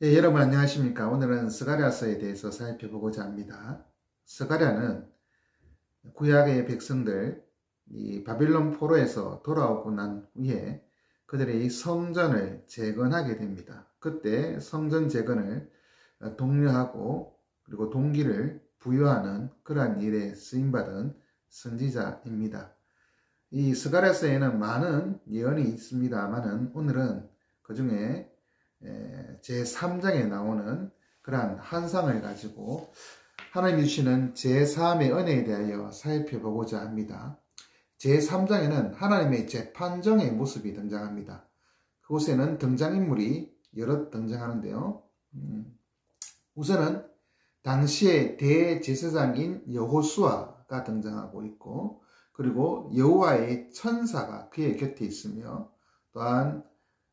예, 여러분 안녕하십니까? 오늘은 스가랴서에 대해서 살펴보고자 합니다. 스가랴는 구약의 백성들 이 바빌론 포로에서 돌아오고 난 후에 그들의 이 성전을 재건하게 됩니다. 그때 성전 재건을 독려하고 그리고 동기를 부여하는 그러한 일에 쓰임받은 선지자입니다. 이 스가랴서에는 많은 예언이 있습니다만은 오늘은 그 중에 제3장에 나오는 그러한 환상을 가지고 하나님이 주시는 제3의 은혜에 대하여 살펴보고자 합니다. 제3장에는 하나님의 재판정의 모습이 등장합니다. 그곳에는 등장인물이 여럿 등장하는데요. 우선은 당시의 대제사장인 여호수아가 등장하고 있고, 그리고 여호와의 천사가 그의 곁에 있으며, 또한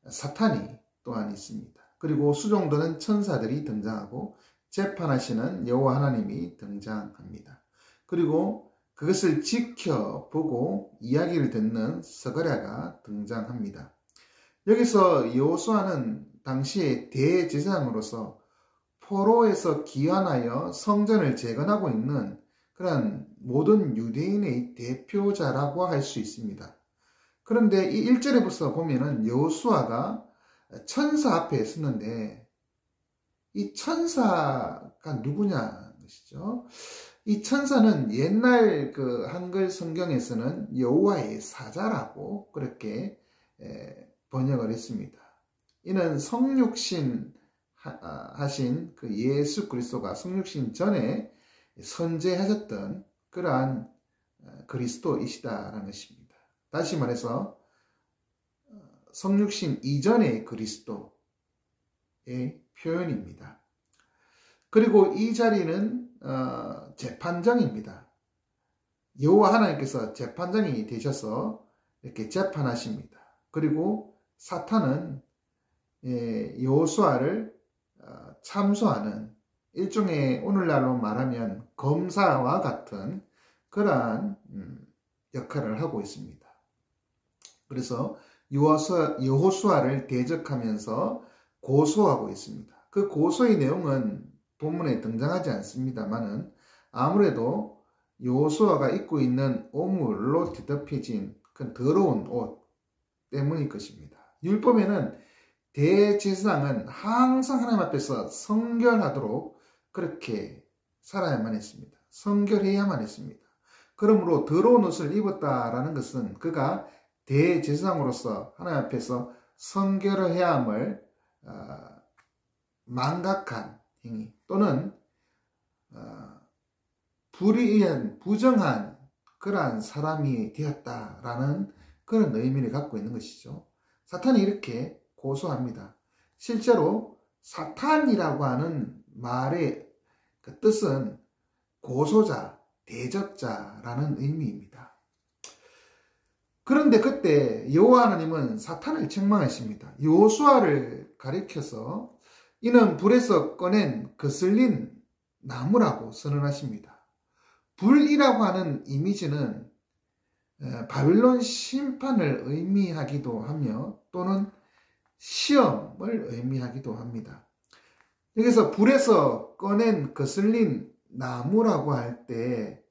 사탄이 또한 있습니다. 그리고 수종드는 천사들이 등장하고 재판하시는 여호와 하나님이 등장합니다. 그리고 그것을 지켜보고 이야기를 듣는 스가랴가 등장합니다. 여기서 여호수아는 당시의 대제사장으로서 포로에서 귀환하여 성전을 재건하고 있는 그런 모든 유대인의 대표자라고 할 수 있습니다. 그런데 이 1절에부터 보면은 여호수아가 천사 앞에 섰는데 이 천사가 누구냐 것이죠. 이 천사는 옛날 그 한글 성경에서는 여호와의 사자라고 그렇게 번역을 했습니다. 이는 성육신 하신 그 예수 그리스도가 성육신 전에 선제하셨던 그러한 그리스도이시다라는 것입니다. 다시 말해서 성육신 이전의 그리스도의 표현입니다. 그리고 이 자리는 재판장입니다. 여호와 하나님께서 재판장이 되셔서 이렇게 재판하십니다. 그리고 사탄은 여호수아를 참소하는 일종의 오늘날로 말하면 검사와 같은 그러한 역할을 하고 있습니다. 그래서 여호수아를 대적하면서 고소하고 있습니다. 그 고소의 내용은 본문에 등장하지 않습니다만은 아무래도 여호수아가 입고 있는 오물로 뒤덮여진 그 더러운 옷 때문일 것입니다. 율법에는 대제사장은 항상 하나님 앞에서 성결하도록 그렇게 살아야만 했습니다. 성결해야만 했습니다. 그러므로 더러운 옷을 입었다라는 것은 그가 대제사장으로서 하나님 앞에서 성결해야 함을 망각한 행위 또는 불의한 부정한 그러한 사람이 되었다라는 그런 의미를 갖고 있는 것이죠. 사탄이 이렇게 고소합니다. 실제로 사탄이라고 하는 말의 그 뜻은 고소자, 대적자라는 의미입니다. 그런데 그때 여호와 하나님은 사탄을 책망하십니다. 여호수아를 가리켜서 이는 불에서 꺼낸 거슬린 나무라고 선언하십니다. 불이라고 하는 이미지는 바빌론 심판을 의미하기도 하며 또는 시험을 의미하기도 합니다. 여기서 불에서 꺼낸 거슬린 나무라고 할 때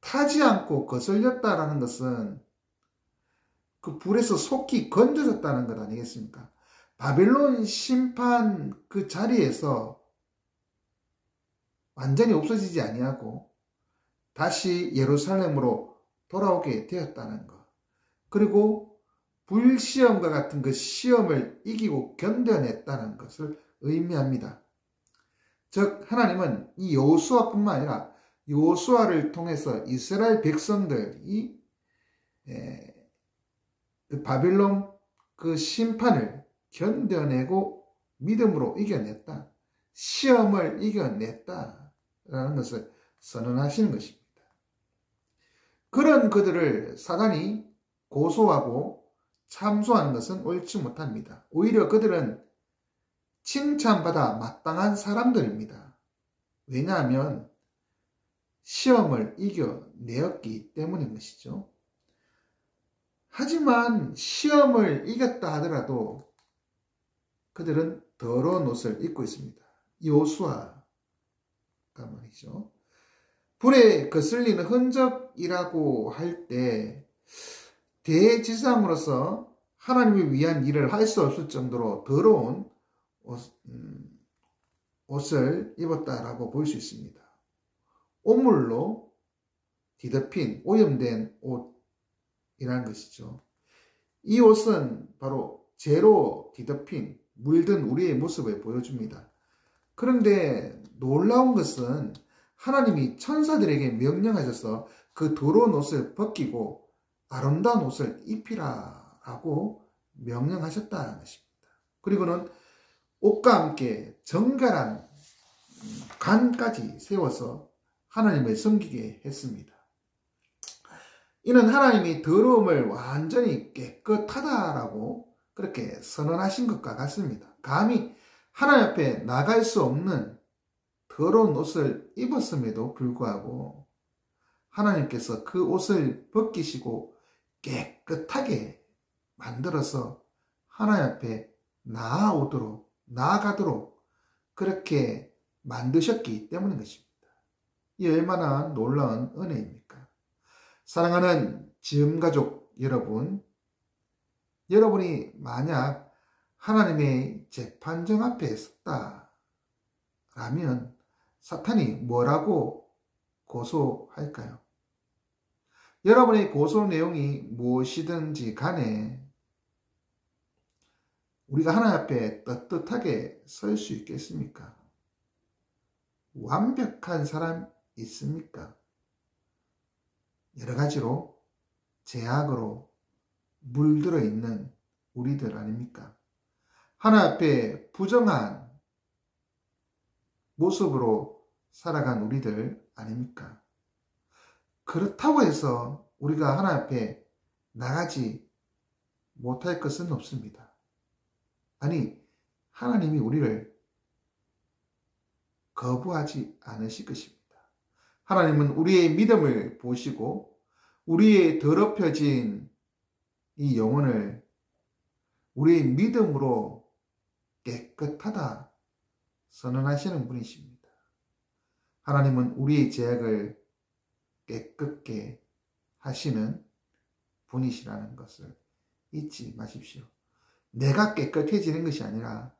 타지 않고 거슬렸다라는 것은 그 불에서 속히 건져졌다는 것 아니겠습니까? 바벨론 심판 그 자리에서 완전히 없어지지 아니하고 다시 예루살렘으로 돌아오게 되었다는 것. 그리고 불시험과 같은 그 시험을 이기고 견뎌냈다는 것을 의미합니다. 즉 하나님은 이 여호수아뿐만 아니라 여호수아를 통해서 이스라엘 백성들이 그 바빌론 그 심판을 견뎌내고 믿음으로 이겨냈다. 시험을 이겨냈다라는 것을 선언하시는 것입니다. 그런 그들을 사단이 고소하고 참소하는 것은 옳지 못합니다. 오히려 그들은 칭찬받아 마땅한 사람들입니다. 왜냐하면 시험을 이겨내었기 때문인 것이죠. 하지만 시험을 이겼다 하더라도 그들은 더러운 옷을 입고 있습니다. 여호수아가 말이죠. 불에 거슬리는 흔적이라고 할 때 대지상으로서 하나님을 위한 일을 할 수 없을 정도로 더러운 옷을 입었다라고 볼 수 있습니다. 오물로 뒤덮인 오염된 옷이라는 것이죠. 이 옷은 바로 죄로 뒤덮인 물든 우리의 모습을 보여줍니다. 그런데 놀라운 것은 하나님이 천사들에게 명령하셔서 그 더러운 옷을 벗기고 아름다운 옷을 입히라라고 명령하셨다는 것입니다. 그리고는 옷과 함께 정갈한 관까지 세워서 하나님을 섬기게 했습니다. 이는 하나님이 더러움을 완전히 깨끗하다라고 그렇게 선언하신 것과 같습니다. 감히 하나님 앞에 나갈 수 없는 더러운 옷을 입었음에도 불구하고 하나님께서 그 옷을 벗기시고 깨끗하게 만들어서 하나님 앞에 나아가도록 그렇게 만드셨기 때문인 것입니다. 이 얼마나 놀라운 은혜입니까? 사랑하는 지음가족 여러분, 여러분이 만약 하나님의 재판정 앞에 섰다라면 사탄이 뭐라고 고소할까요? 여러분의 고소 내용이 무엇이든지 간에 우리가 하나님 앞에 떳떳하게 설 수 있겠습니까? 완벽한 사람 있습니까? 여러 가지로 죄악으로 물들어 있는 우리들 아닙니까? 하나님 앞에 부정한 모습으로 살아간 우리들 아닙니까? 그렇다고 해서 우리가 하나님 앞에 나가지 못할 것은 없습니다. 아니, 하나님이 우리를 거부하지 않으실 것입니다. 하나님은 우리의 믿음을 보시고 우리의 더럽혀진 이 영혼을 우리의 믿음으로 깨끗하다 선언하시는 분이십니다. 하나님은 우리의 죄악을 깨끗게 하시는 분이시라는 것을 잊지 마십시오. 내가 깨끗해지는 것이 아니라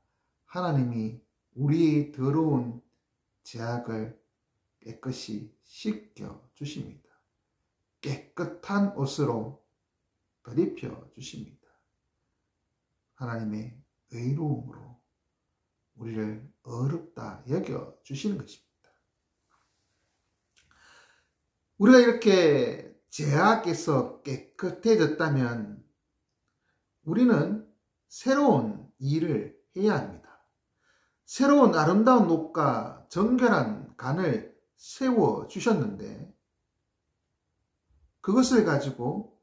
하나님이 우리의 더러운 죄악을 깨끗이 씻겨 주십니다. 깨끗한 옷으로 덧입혀 주십니다. 하나님의 의로움으로 우리를 어렵다 여겨 주시는 것입니다. 우리가 이렇게 죄악에서 깨끗해졌다면 우리는 새로운 일을 해야 합니다. 새로운 아름다운 옷과 정결한 간을 세워주셨는데 그것을 가지고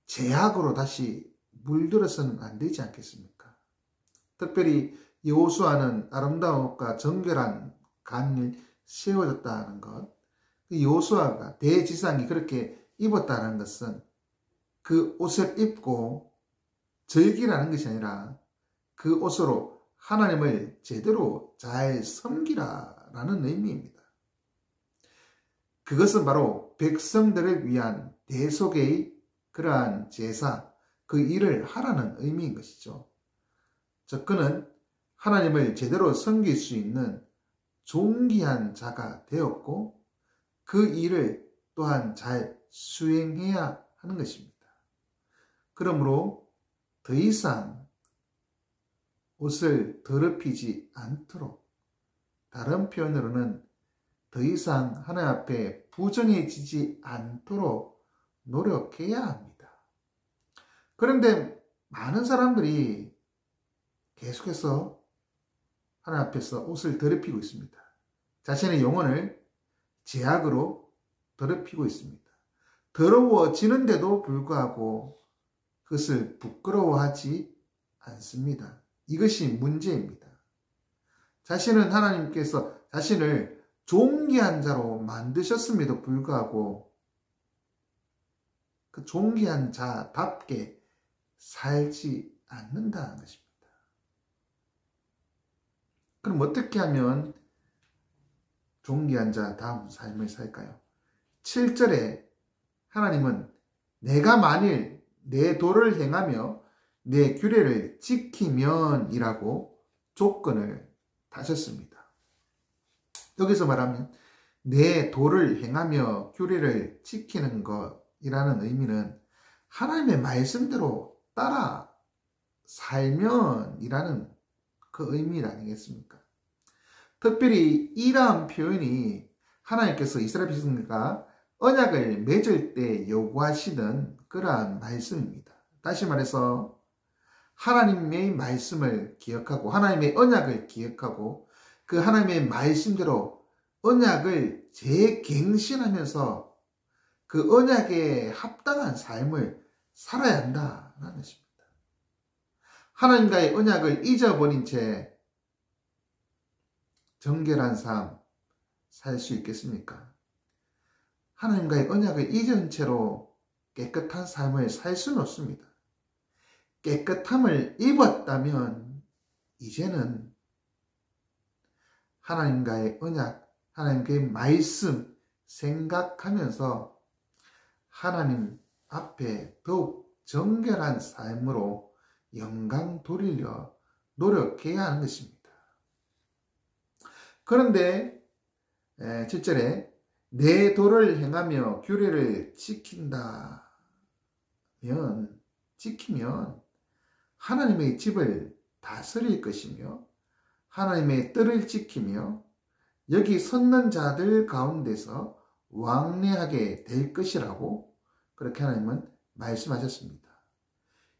죄악으로 다시 물들어서는 안 되지 않겠습니까? 특별히 여호수아는 아름다운 옷과 정결한 간을 세워졌다는 것, 여호수아가 대지상이 그렇게 입었다는 것은 그 옷을 입고 즐기라는 것이 아니라 그 옷으로 하나님을 제대로 잘 섬기라라는 의미입니다. 그것은 바로 백성들을 위한 대속의 그러한 제사, 그 일을 하라는 의미인 것이죠. 즉 그는 하나님을 제대로 섬길 수 있는 존귀한 자가 되었고 그 일을 또한 잘 수행해야 하는 것입니다. 그러므로 더 이상 옷을 더럽히지 않도록, 다른 표현으로는 더 이상 하나님 앞에 부정해지지 않도록 노력해야 합니다. 그런데 많은 사람들이 계속해서 하나님 앞에서 옷을 더럽히고 있습니다. 자신의 영혼을 죄악으로 더럽히고 있습니다. 더러워지는데도 불구하고 그것을 부끄러워하지 않습니다. 이것이 문제입니다. 자신은 하나님께서 자신을 존귀한 자로 만드셨음에도 불구하고 그 존귀한 자답게 살지 않는다는 것입니다. 그럼 어떻게 하면 존귀한 자다운 삶을 살까요? 7절에 하나님은 내가 만일 내 도를 행하며 내 규례를 지키면 이라고 조건을 다셨습니다. 여기서 말하면 내 도를 행하며 규례를 지키는 것이라는 의미는 하나님의 말씀대로 따라 살면 이라는 그 의미 아니겠습니까? 특별히 이러한 표현이 하나님께서 이스라엘 백성들과 언약을 맺을 때 요구하시는 그러한 말씀입니다. 다시 말해서 하나님의 말씀을 기억하고 하나님의 언약을 기억하고 그 하나님의 말씀대로 언약을 재갱신하면서 그 언약에 합당한 삶을 살아야 한다는 것입니다. 하나님과의 언약을 잊어버린 채 정결한 삶 살 수 있겠습니까? 하나님과의 언약을 잊은 채로 깨끗한 삶을 살 수는 없습니다. 깨끗함을 입었다면 이제는 하나님과의 언약, 하나님과의 말씀 생각하면서 하나님 앞에 더욱 정결한 삶으로 영광 돌리려 노력해야 하는 것입니다. 그런데 7절에 내 도를 행하며 규례를 지키면 하나님의 집을 다스릴 것이며 하나님의 뜰을 지키며 여기 섰는 자들 가운데서 왕래하게 될 것이라고 그렇게 하나님은 말씀하셨습니다.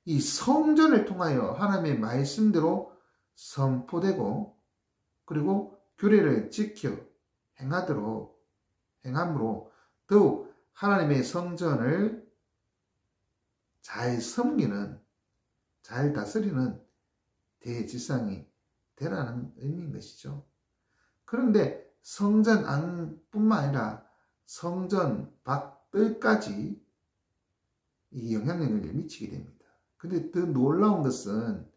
이 성전을 통하여 하나님의 말씀대로 선포되고 그리고 규례를 지켜 행함으로 더욱 하나님의 성전을 잘 섬기는, 잘 다스리는 대지상이 되라는 의미인 것이죠. 그런데 성전 안뿐만 아니라 성전 밖뜰까지 이 영향력을 미치게 됩니다. 근데 더 놀라운 것은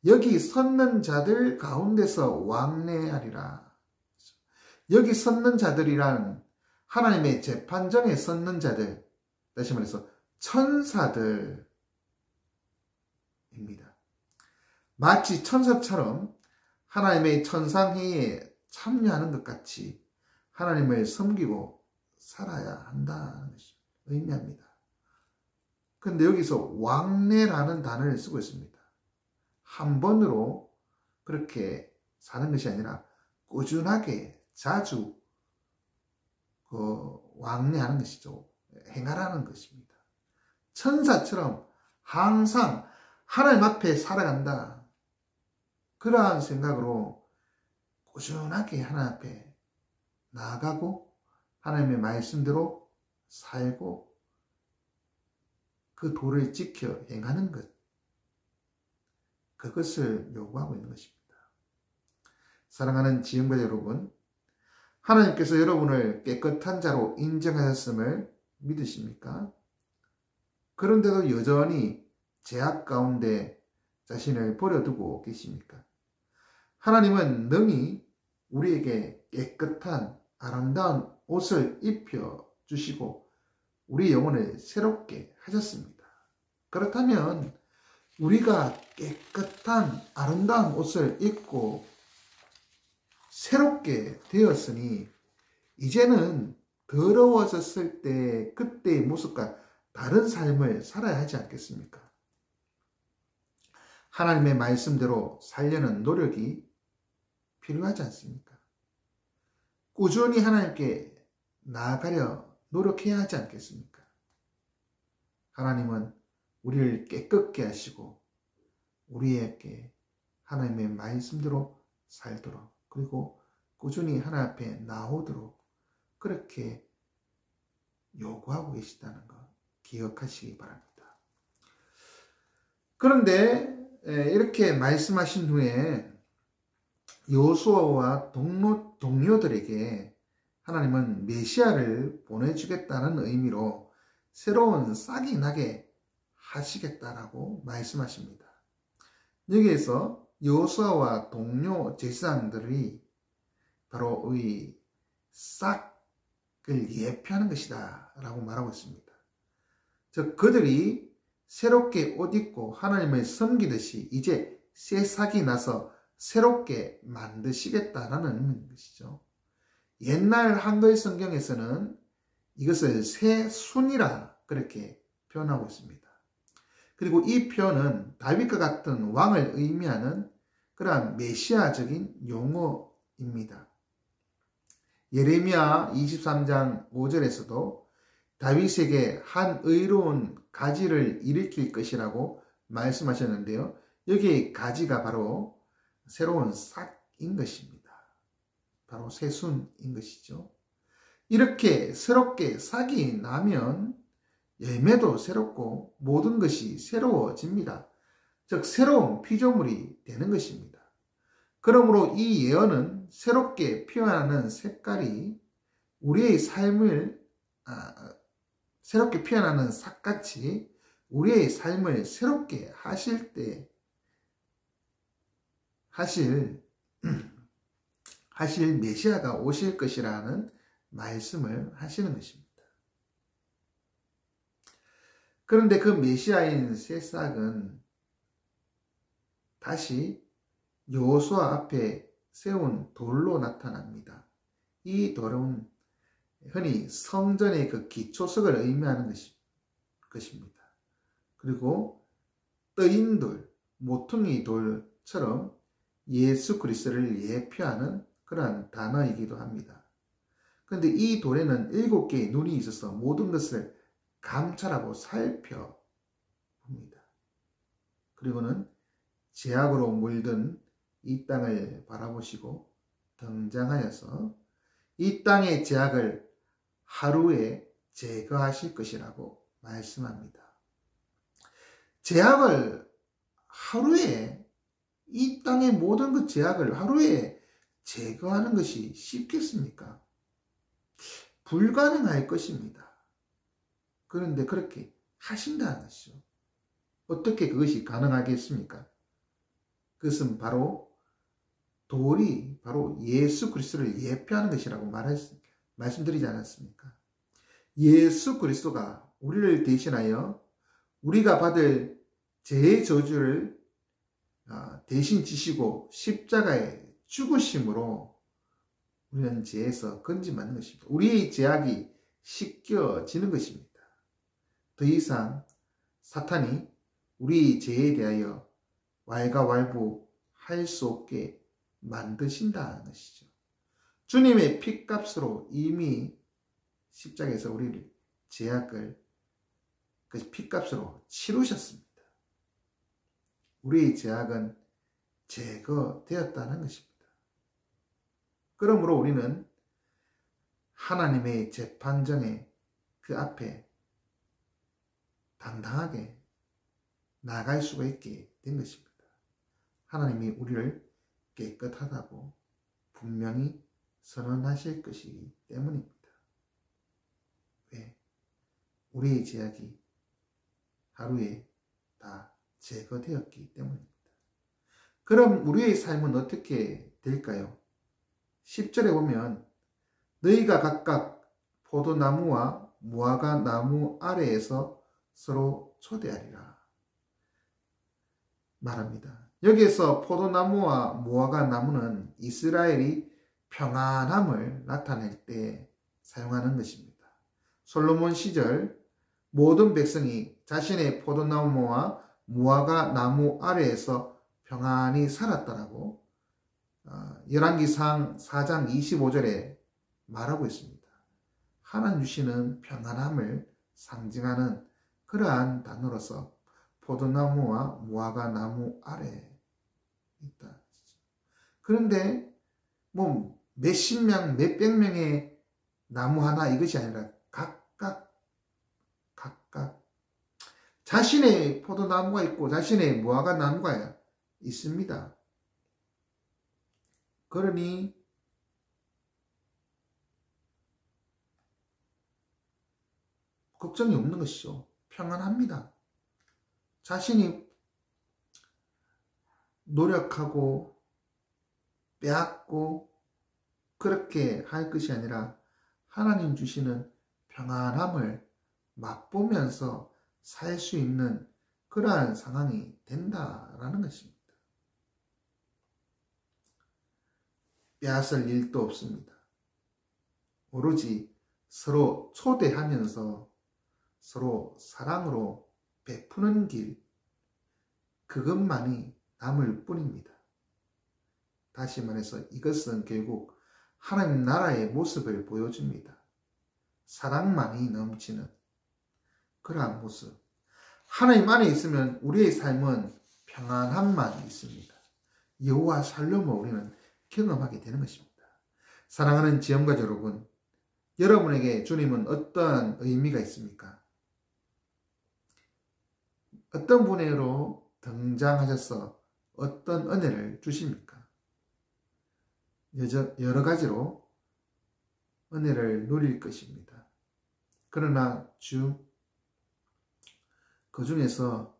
여기 섰는 자들 가운데서 왕래하리라. 여기 섰는 자들이란 하나님의 재판정에 섰는 자들, 다시 말해서 천사들입니다. 마치 천사처럼 하나님의 천상회의에 참여하는 것 같이 하나님을 섬기고 살아야 한다는 것을 의미합니다. 그런데 여기서 왕래라는 단어를 쓰고 있습니다. 한 번으로 그렇게 사는 것이 아니라 꾸준하게 자주 왕래하는 것이죠. 행하라는 것입니다. 천사처럼 항상 하나님 앞에 살아간다. 그러한 생각으로 꾸준하게 하나님 앞에 나아가고 하나님의 말씀대로 살고 그 도를 지켜 행하는 것, 그것을 요구하고 있는 것입니다. 사랑하는 지형자 여러분, 하나님께서 여러분을 깨끗한 자로 인정하셨음을 믿으십니까? 그런데도 여전히 죄악 가운데 자신을 버려두고 계십니까? 하나님은 능히 우리에게 깨끗한 아름다운 옷을 입혀주시고 우리 영혼을 새롭게 하셨습니다. 그렇다면 우리가 깨끗한 아름다운 옷을 입고 새롭게 되었으니 이제는 더러워졌을 때 그때의 모습과 다른 삶을 살아야 하지 않겠습니까? 하나님의 말씀대로 살려는 노력이 필요하지 않습니까? 꾸준히 하나님께 나아가려 노력해야 하지 않겠습니까? 하나님은 우리를 깨끗게 하시고 우리에게 하나님의 말씀대로 살도록 그리고 꾸준히 하나님 앞에 나오도록 그렇게 요구하고 계시다는 것 기억하시기 바랍니다. 그런데 이렇게 말씀하신 후에 여호수아와 동료들에게 하나님은 메시아를 보내주겠다는 의미로 새로운 싹이 나게 하시겠다라고 말씀하십니다. 여기에서 여호수아와 동료 제사장들이 바로 이 싹을 예표하는 것이다 라고 말하고 있습니다. 즉 그들이 새롭게 옷 입고 하나님을 섬기듯이 이제 새 싹이 나서 새롭게 만드시겠다라는 것이죠. 옛날 한글 성경에서는 이것을 새 순이라 그렇게 표현하고 있습니다. 그리고 이 표현은 다윗과 같은 왕을 의미하는 그러한 메시아적인 용어입니다. 예레미야 23장 5절에서도 다윗에게 한 의로운 가지를 일으킬 것이라고 말씀하셨는데요. 여기 가지가 바로 새로운 싹인 것입니다. 바로 새순인 것이죠. 이렇게 새롭게 싹이 나면 열매도 새롭고 모든 것이 새로워집니다. 즉 새로운 피조물이 되는 것입니다. 그러므로 이 예언은 새롭게 피어나는 색깔이 우리의 삶을 새롭게 피어나는 싹같이 우리의 삶을 새롭게 하실 때 하실 메시아가 오실 것이라는 말씀을 하시는 것입니다. 그런데 그 메시아인 새싹은 다시 여호수아 앞에 세운 돌로 나타납니다. 이 돌은 흔히 성전의 그 기초석을 의미하는 것입니다. 그리고 떠인 돌, 모퉁이 돌처럼 예수 그리스도를 예표하는 그러한 단어이기도 합니다. 그런데 이 돌에는 7개의 눈이 있어서 모든 것을 감찰하고 살펴봅니다. 그리고는 죄악으로 물든 이 땅을 바라보시고 등장하여서 이 땅의 죄악을 하루에 제거하실 것이라고 말씀합니다. 죄악을 하루에, 이 땅의 모든 그 죄악을 하루에 제거하는 것이 쉽겠습니까? 불가능할 것입니다. 그런데 그렇게 하신다는 것이죠. 어떻게 그것이 가능하겠습니까? 그것은 바로 돌이 바로 예수 그리스도를 예표하는 것이라고 말씀드리지 않았습니까? 예수 그리스도가 우리를 대신하여 우리가 받을 죄의 저주를 대신 지시고 십자가에 죽으심으로 우리는 죄에서 건짐받는 것입니다. 우리의 죄악이 씻겨지는 것입니다. 더 이상 사탄이 우리 죄에 대하여 왈가왈부할 수 없게 만드신다는 것이죠. 주님의 피값으로 이미 십자가에서 우리를 죄악을 그 피값으로 치르셨습니다. 우리의 죄악은 제거되었다는 것입니다. 그러므로 우리는 하나님의 재판정에 그 앞에 당당하게 나갈 수가 있게 된 것입니다. 하나님이 우리를 깨끗하다고 분명히 선언하실 것이기 때문입니다. 왜? 우리의 죄악이 하루에 다 제거되었기 때문입니다. 그럼 우리의 삶은 어떻게 될까요? 10절에 보면 너희가 각각 포도나무와 무화과 나무 아래에서 서로 초대하리라 말합니다. 여기에서 포도나무와 무화과 나무는 이스라엘이 평안함을 나타낼 때 사용하는 것입니다. 솔로몬 시절 모든 백성이 자신의 포도나무와 무화과 나무 아래에서 평안히 살았다라고 열왕기상 4장 25절에 말하고 있습니다. 하나님 주시는 평안함을 상징하는 그러한 단어로서 포도나무와 무화과 나무 아래에 있다. 그런데 뭐 몇십 명, 몇백 명의 나무 하나 이것이 아니라 각각 자신의 포도나무가 있고 자신의 무화과 나무가 있습니다. 그러니 걱정이 없는 것이죠. 평안합니다. 자신이 노력하고 빼앗고 그렇게 할 것이 아니라 하나님 주시는 평안함을 맛보면서 살 수 있는 그러한 상황이 된다라는 것입니다. 빼앗을 일도 없습니다. 오로지 서로 초대하면서 서로 사랑으로 베푸는 길, 그것만이 남을 뿐입니다. 다시 말해서 이것은 결국 하나님 나라의 모습을 보여줍니다. 사랑만이 넘치는 그러한 모습. 하나님 안에 있으면 우리의 삶은 평안함만 있습니다. 여호와 샬롬을 우리는 경험하게 되는 것입니다. 사랑하는 지형가족 여러분, 여러분에게 주님은 어떠한 의미가 있습니까? 어떤 분으로 등장하셔서 어떤 은혜를 주십니까? 여러 가지로 은혜를 누릴 것입니다. 그러나 그 중에서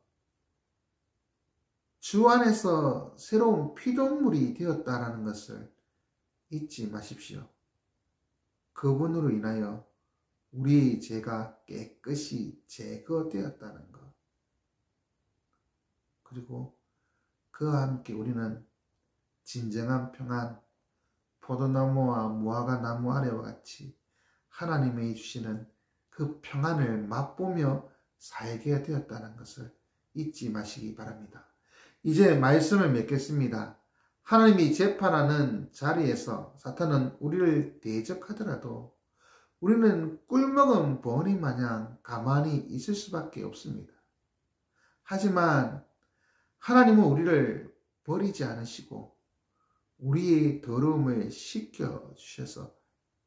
주 안에서 새로운 피조물이 되었다라는 것을 잊지 마십시오. 그분으로 인하여 우리의 죄가 깨끗이 제거되었다는 것. 그리고 그와 함께 우리는 진정한 평안, 포도나무와 무화과 나무 아래와 같이 하나님이 주시는 그 평안을 맛보며 살게 되었다는 것을 잊지 마시기 바랍니다. 이제 말씀을 맺겠습니다. 하나님이 재판하는 자리에서 사탄은 우리를 대적하더라도 우리는 꿀먹은 버니 마냥 가만히 있을 수밖에 없습니다. 하지만 하나님은 우리를 버리지 않으시고 우리의 더러움을 씻겨주셔서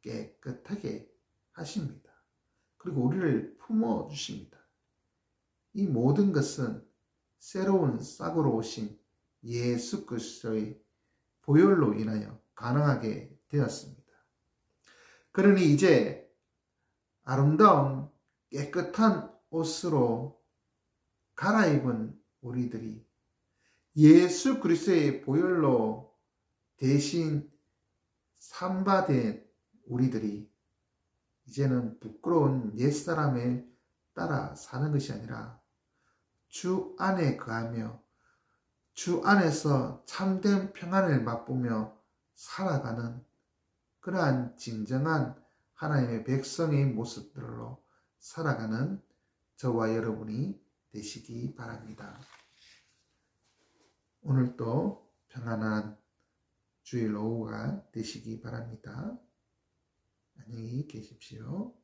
깨끗하게 하십니다. 그리고 우리를 품어주십니다. 이 모든 것은 새로운 싹으로 오신 예수 그리스도의 보혈로 인하여 가능하게 되었습니다. 그러니 이제 아름다운 깨끗한 옷으로 갈아입은 우리들이 예수 그리스도의 보혈로 대신 삼바된 우리들이 이제는 부끄러운 옛사람을 따라 사는 것이 아니라 주 안에 거하며 주 안에서 참된 평안을 맛보며 살아가는 그러한 진정한 하나님의 백성의 모습들로 살아가는 저와 여러분이 되시기 바랍니다. 오늘도 평안한 주일 오후가 되시기 바랍니다. 안녕히 계십시오.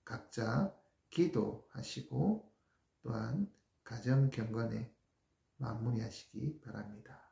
각자 기도하시고 또한 가정 경건에 마무리하시기 바랍니다.